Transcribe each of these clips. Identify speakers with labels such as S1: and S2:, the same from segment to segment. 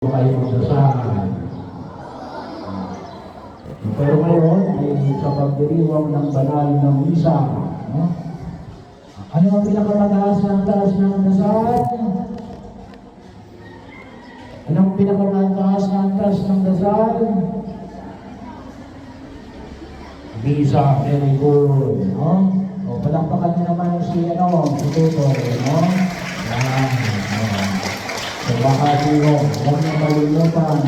S1: kayo magdasal. Pero ngayon ay sa pagdiriwang ng banal ng misa. No? Ano ang pinakamataas ng taas ng dasal? Anong pinakamataas ng taas ng dasal? Misa, very good. No? O palakpakan niyo naman si tutor. No? Yan. So baka niyo, huwag niyo malulutan.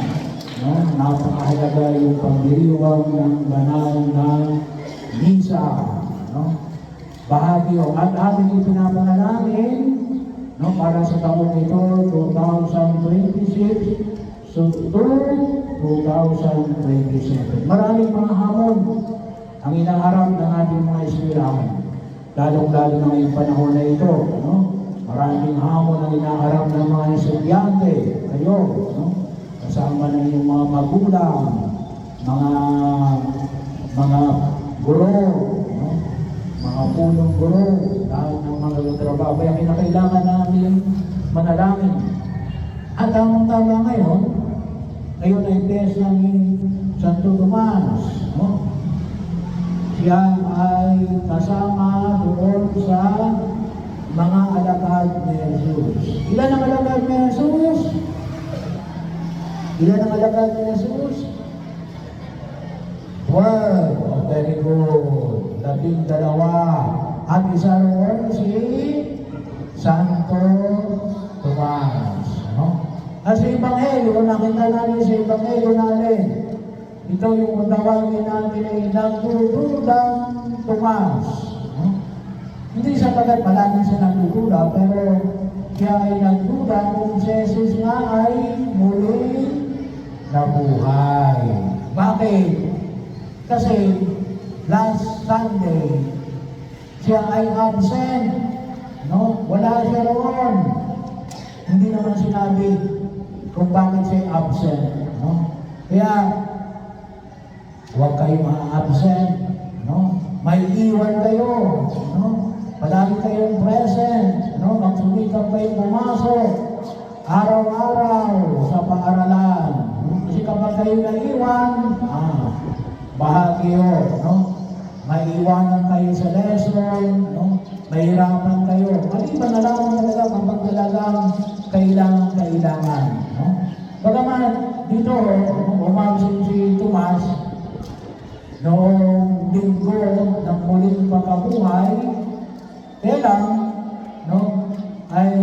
S1: No? Napakahalaga yung pagdiriwang ng banal ng misa. No? Bahagi yun. At ating ipinapanalangin, no, para sa taong ito, 2026, so 2027. Maraming mga hamon ang inaharap ng ating mga eskwelahan. Lalong-lalo na ngayong panahon na ito. No? Maraming hamon ang inaharap ng mga estudyante. Kayo, no? Kasama na yung mga magulang, mga guro, no? Mga punong guro, lahat ng mga trabaho. Kaya kinakailangan namin manalangin. At tamang-tama ngayon ay piyesta ni Santo Tomas. No? Siya ay kasama doon sa mga alagad ni Jesus. Ilan ang alagad ni Jesus? Ilan ang alagad ni Jesus? 12. Very good. 12. At isa roon si Santo Tomas. No? At sa Ebanghelyo, nakita namin sa Ebanghelyo natin, ito yung tawagin natin ay nagdududang Tomas. No? Hindi sapagat palagi siya nagdududa, pero siya ay nagduda kung si Jesus nga ay muli nabuhay. Bakit? Kasi last Sunday, siya ay absent. No? Wala siya roon. Hindi naman sinabi kung bakit siya absent. No? Kaya, huwag kayo ma-absent. No? May iwan kayo. No? Palagi kayong present. No? Magsumikap kayong pumasok araw-araw sa paaralan. No? Kasi kapag kayo naiwan, bahagi yun. No? Maiiwanan kayo sa lesson. No? Mahirapan kayo. Maliban na lang talaga kapag talagang kailangan. No? Bagaman dito, umabsent si Tomas noong linggo ng muling pagkabuhay, kailan, no, ay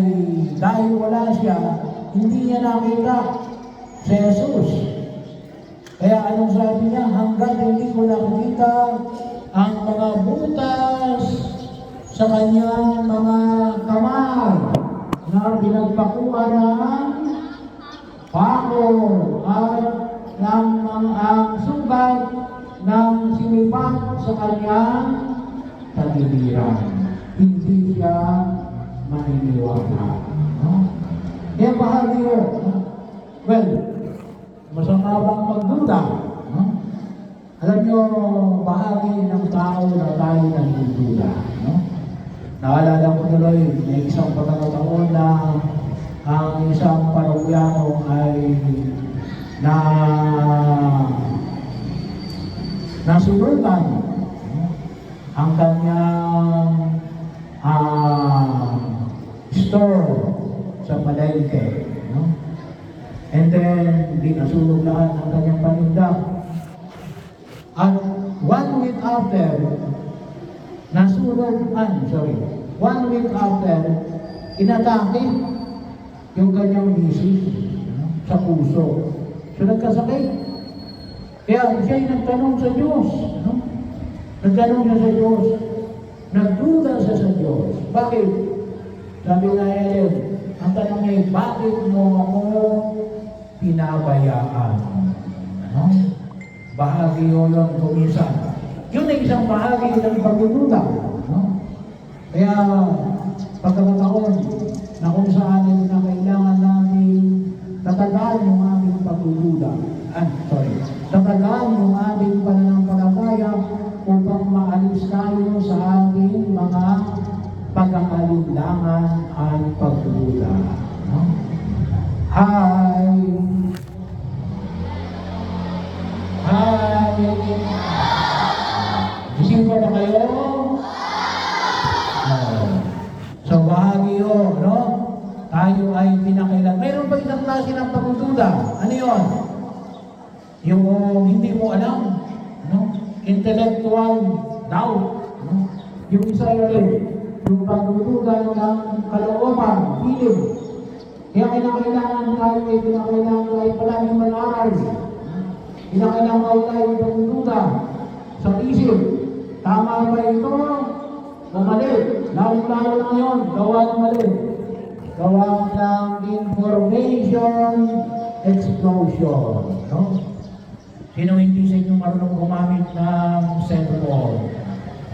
S1: dahil wala siya, hindi niya nakita si Jesus. Kaya anong sabi niya? Hanggang hindi ko nakita ang mga butas sa kanyang mga kamay na pinagpakuan ng pako at ng mga sugat ng sinipak sa kanyang tagiliran. Hindi siya maniniwala. No? Kaya bahagi yun. Well, masama bang magduda? No? Alam nyo, bahagi ng tao na tayo nagdududa. No? Naalala ko tuloy, may isang pagkakataon na ang isang parokyano ay nasunugan ang kanyang store sa palengke. No? And then, hindi nasunog lahat ang kanyang paninda. At 1 week after, 1 week after, inatake yung kanyang misis sa puso. So, nagkasakit. Kaya siya ay nagtanong sa Diyos. No? Nagtanong siya sa Diyos. Nagduda siya sa Diyos. Bakit? Sabi nga Ellen, ang tanong niya, bakit mo ako pinabayaan? No? Bahagi yun kumisan. Yun ay isang bahagi ng pagdududa. No? Kaya, pagkakataon na kung saan na kailangan namin tatagaan yung aming pagdududa. Tatagaan yung aming pananampalataya upang maalis tayo sa ating mga pagkakalinlangan at pagdududa. No? Hi! ng pagdududa. Ano yun? Yung hindi mo alam. No? Intellectual doubt. No? Yung isa yun, yung pagdududa ng kalooban, feeling. Kaya kinakailangan tayo palagi mag-aral. Kinakailangan tayo pagdududa sa isip. Tama ba ito? O mali? Lalo-lalo na ngayon, gawa ng mali. Gawa ng information explosion. No? Sino hindi sa inyo marunong gumamit ng cellphone,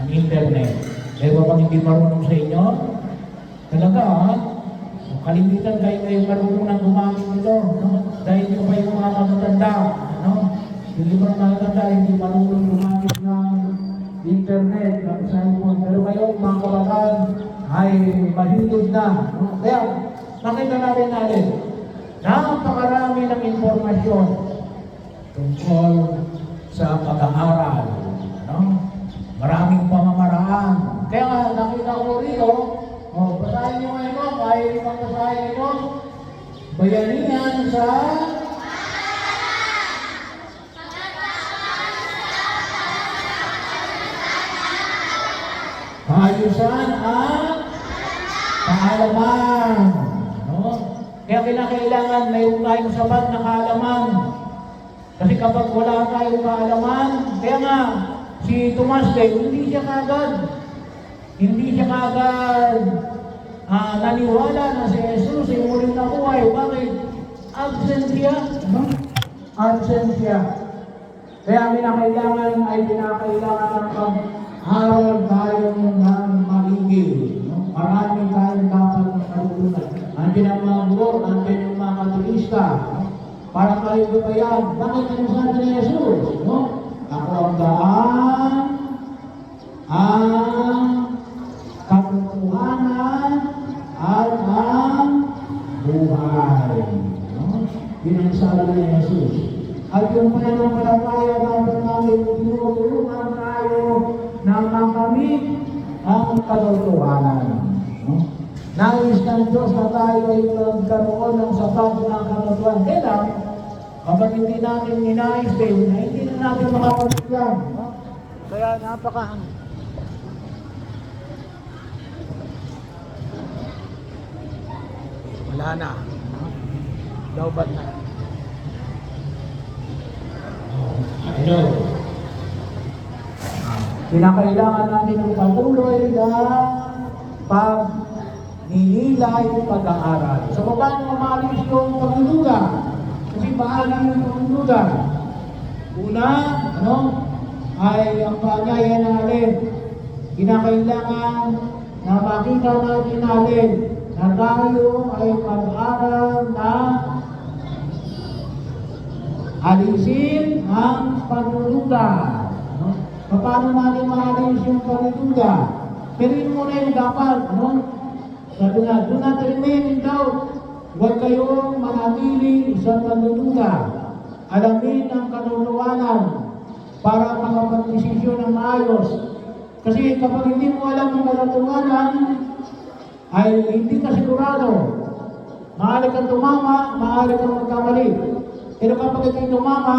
S1: ng internet? Kaya ba pag hindi marunong sa inyo? Talaga, ha? Kalimitan kayo ngayong marunong nang gumamit nito. No? Dahil ito pa yung mga matatanda. No? Yung ibang matatanda, hindi marunong gumamit ng internet, ng cellphone. Pero kayo, mga kabataan, ay mahilod na. No? Kaya, nakita natin, napakarami ng informasyon tungkol sa pag-aaral. No? Maraming pamamaraan. Kaya nga, nakita ko rito, basahin nyo ngayon, kahit ibang basahin nyo, bayanihan sa kaayusan at kaalaman. No? Kaya kinakailangan mayroon tayong sapat na kaalaman. Kasi kapag wala tayong kaalaman, kaya nga, si Tomas hindi siya kagad naniwala na si Jesus ay muling nabuhay. Bakit? Absent siya. No? Absent siya. Kaya kinakailangan ng pag-aral tayo ng maligid. No? Marami tayong dapat natutunan. Nandiyan ang mga guro, nandiyan yung mga katurista. No? Para tayo gubayan. Bakit ano sabi ni Jesus? No? Ako ang daan, ang katotohanan, at ang buhay. No? Yun ang sabi ni Jesus. At yung pananampalataya dapat namin tinutulungan tayo na makamit ang katotohanan. No? Nais ng Diyos na tayo ay magkaroon ng sapat na katotohanan. Kaya kapag hindi natin ninais din, hindi na natin makapagod yan. No? Kaya wala na. Lawbat na. Ano? Kinakailangan natin ng patuloy na pag-nililay pag-aaral. So, paano umalis yung pagdududa? Kasi bahagi yung pagdududa. Una, ay ang paanyaya natin. Kinakailangan na makita natin na tayo ay mag-aral na alisin ang pagdududa. No? Paano natin maalis yung pagdududa? Pero yun muna yung dapat. Sabi na, do not remain in doubt. Huwag kayong manatili sa pagdududa. Alamin ang katotohanan para makapag-desisyon ng maayos. Kasi kapag hindi mo alam ang katotohanan, ay hindi ka sigurado. Maaari kang tumama, maaari kang magkamali. Pero kapag ikaw tumama,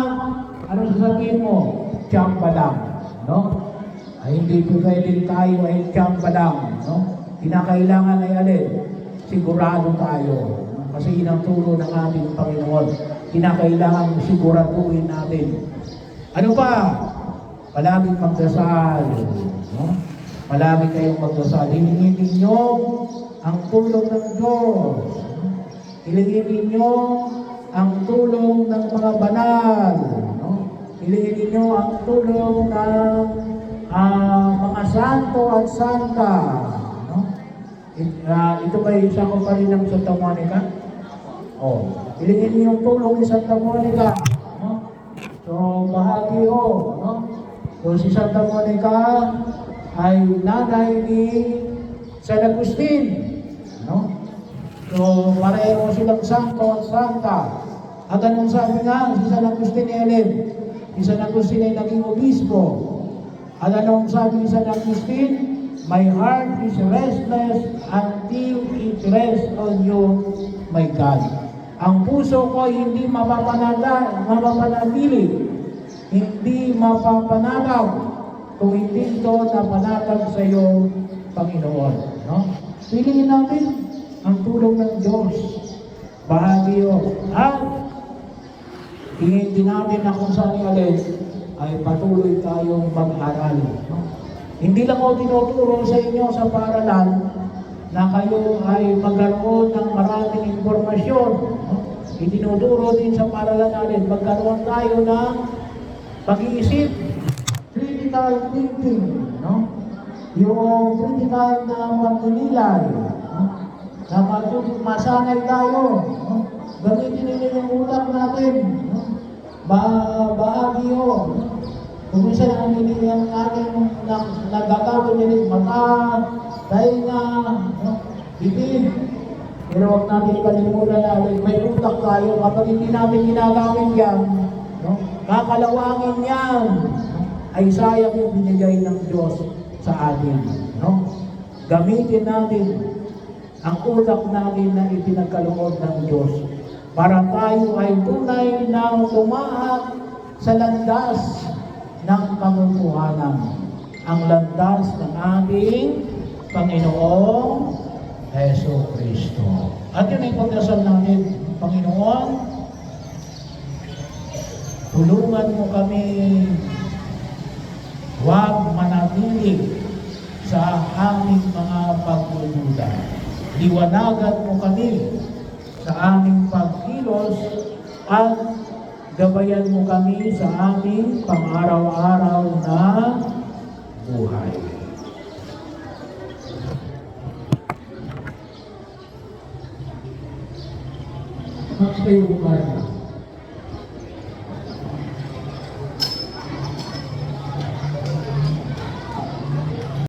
S1: ano sasabihin mo? Tiyamba lang. No? Ay hindi po pwedeng tayo ay tiyamba lang. No? Kinakailangan ay alin? Sigurado tayo. Kasi yun ang turo ng ating Panginoon. Kinakailangan siguraduhin natin. Ano pa? Palaging magdasal. No? Palagi kayong magdasal. Hilingin ninyo ang tulong ng Diyos. Hilingin ninyo ang tulong ng mga banal. No? Hilingin ninyo ang tulong ng mga santo at santa. No? Ito ba isa ko pa rin ng Santa Monica? Hilingin ninyo ang tulong ni Santa Monica. No? So, bahagi ho. No? So, si Santa Monica ay nanay ni San Agustin. No? So, pareho silang santo at santa. At anong sabi nga, si San Agustin Ellen? Si San Agustin ay naging obispo. At anong sabi ni San Agustin? My heart is restless until it rests on you, my God. Ang puso ko hindi mapapanatili, hindi mapapanatag kung hindi ito napanatag sa iyo, Panginoon. No? Piliin natin ang tulong ng Diyos. Bahagi yun. At tingin din natin na kung saan alin ay patuloy tayong mag-aral. No? Hindi lang ako tinuturo sa inyo sa paaralan na kayo ay magkaroon ng maraming informasyon. No? Itinuturo din sa paaralan natin, magkaroon tayo ng pag-iisip, critical thinking, no? Yung critical na magninilay, no? Na masanay tayo, no? Gamitin ninyo yung utak natin, no? Bahagi yun, no? Kung minsan ang nililihan natin nagkakawin nila mata, dahil na, no? Bibig. Pero huwag natin kalimutan na may utak tayo kapag hindi natin ginagamit yan, no? Kakalawangin yan, no? Ay sayang yung binigay ng Diyos sa atin, no? Gamitin natin ang utak natin na ipinagkaloob ng Diyos para tayo ay tunay na tumahat sa landas ng katotohanan, ang landas ng ating Panginoong Heso Kristo. At yun ay pagdasal natin, Panginoon, tulungan mo kami huwag manatili sa aming mga pagdududa. Liwanagan mo kami sa aming pagkilos at gabayan mo kami sa aming pang-araw-araw na buhay. Magtayo tayo.